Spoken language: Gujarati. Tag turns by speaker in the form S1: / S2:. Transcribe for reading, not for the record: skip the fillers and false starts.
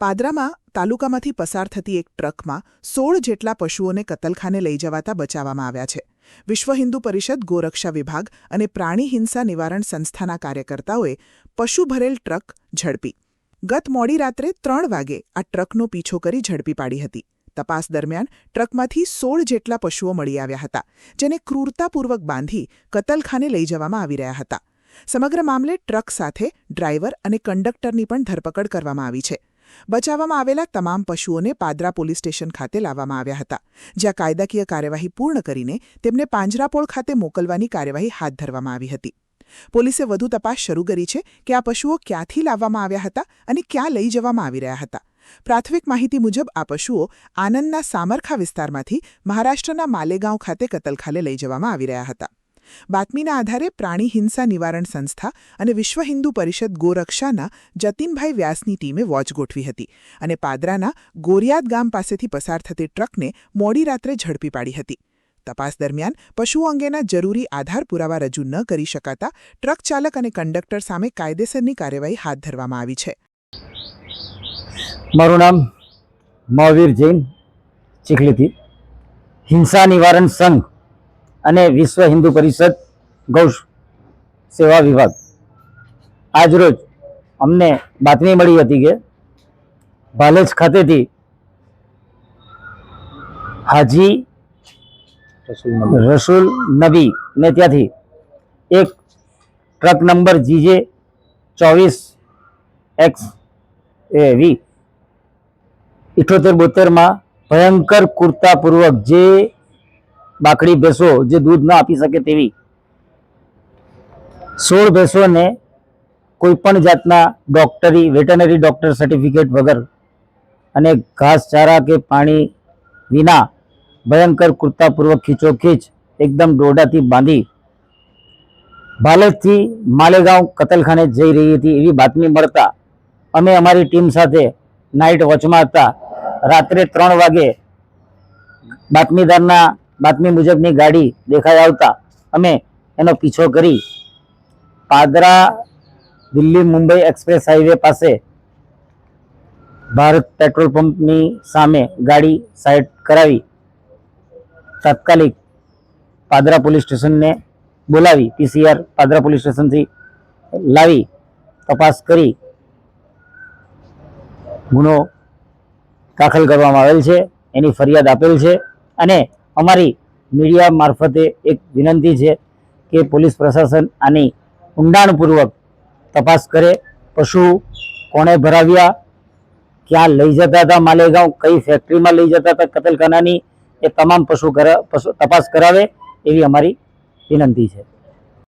S1: પાદરામાં તાલુકામાંથી પસાર થતી એક ટ્રકમાં 16 જેટલા પશુઓને કતલખાને લઈ જવાતા બચાવવામાં આવ્યા છે. વિશ્વ હિન્દુ પરિષદ, ગોરક્ષા વિભાગ અને પ્રાણી હિંસા નિવારણ સંસ્થાના કાર્યકર્તાઓએ પશુ ભરેલ ટ્રક ઝડપી. ગત મોડી રાત્રે 3 વાગે આ ટ્રકનો પીછો કરી ઝડપી પાડી હતી. તપાસ દરમિયાન ટ્રકમાંથી 16 જેટલા પશુઓ મળી આવ્યા હતા, જેને ક્રૂરતાપૂર્વક બાંધી કતલખાને લઈ જવામાં આવી રહ્યા હતા. સમગ્ર મામલે ટ્રક સાથે ડ્રાઈવર અને કંડક્ટરની પણ ધરપકડ કરવામાં આવી છે. બચાવવામાં આવેલા તમામ પશુઓને પાદરા પોલીસ સ્ટેશન ખાતે લાવવામાં આવ્યા હતા, જ્યાં કાયદાકીય કાર્યવાહી પૂર્ણ કરીને તેમને પાંજરાપોળ ખાતે મોકલવાની કાર્યવાહી હાથ ધરવામાં આવી હતી. પોલીસે વધુ તપાસ શરૂ કરી છે કે આ પશુઓ ક્યાંથી લાવવામાં આવ્યા હતા અને ક્યાં લઈ જવામાં આવી રહ્યા હતા. પ્રાથમિક માહિતી મુજબ આ પશુઓ આનંદના સામરખા વિસ્તારમાંથી મહારાષ્ટ્રના માલેગાંવ ખાતે કતલખાને લઈ જવામાં આવી રહ્યા હતા. બાતમીના આધારે પ્રાણી હિંસા નિવારણ સંસ્થા અને વિશ્વ હિન્દુ પરિષદ ગોરક્ષાના જતીનભાઈ વ્યાસની ટીમે વોચ ગોઠવી હતી અને પાદરાના ગોરિયાદ ગામ પાસેથી પસાર થતી ટ્રકને મોડી રાત્રે ઝડપી પાડી હતી. તપાસ દરમિયાન પશુઓ અંગેના જરૂરી આધાર પુરાવા રજૂ ન કરી શકાતા ટ્રક ચાલક અને કંડક્ટર સામે કાયદેસરની કાર્યવાહી હાથ ધરવામાં આવી છે.
S2: મારું નામ મહાવીર જૈન, ચીખલીથી. હિંસા નિવારણ સંઘ અને વિશ્વ હિન્દુ પરિષદ ગૌ સેવા વિભાગ આજરોજ અમને બાતમી મળી હતી કે ભાલેજ ખાતેથી હાજી રસુલ નબી ને ત્યાંથી એક ટ્રક નંબર GJ 24XV 7872 ભયંકર ક્રૂરતાપૂર્વક જે બાકડી ભેંસો જે દૂધ ન આપી શકે તેવી 16 ભેંસોને કોઈ પણ જાતના વેટરનરી ડોક્ટર સર્ટિફિકેટ વગર અને ઘાસચારા કે પાણી વિના ભયંકર ક્રૂરતાપૂર્વક ખીચોખીચ એકદમ દોરડાથી બાંધી ભાલેજથી માલેગાંવ કતલખાને જઈ રહી હતી એવી બાતમી મળતા અમે અમારી ટીમ સાથે નાઇટ વોચમાં હતા. રાત્રે 3 વાગે બાતમીદારના બાતમી મુજબની ગાડી દેખાઈ આવતા અમે એનો પીછો કરી પાદરા દિલ્હી મુંબઈ એક્સપ્રેસ હાઈવે પાસે ભારત પેટ્રોલ પંપની સામે ગાડી સાઈડ કરાવી તાત્કાલિક પાદરા પોલીસ સ્ટેશનને બોલાવી PCR પાદરા પોલીસ સ્ટેશનથી લાવી તપાસ કરી ગુનો દાખલ કરવામાં આવેલ છે. એની ફરિયાદ આપેલ છે અને અમારી મીડિયા મારફતે એક વિનંતી છે કે પોલીસ પ્રશાસન આની ઊંડાણપૂર્વક તપાસ કરે. પશુ કોણે ભરાવ્યા, ક્યાં લઈ જતા હતા, માલેગાંવ કઈ ફેક્ટરીમાં લઈ જતા હતા કતલખાનાની, એ તમામ તપાસ કરાવે એવી અમારી વિનંતી છે.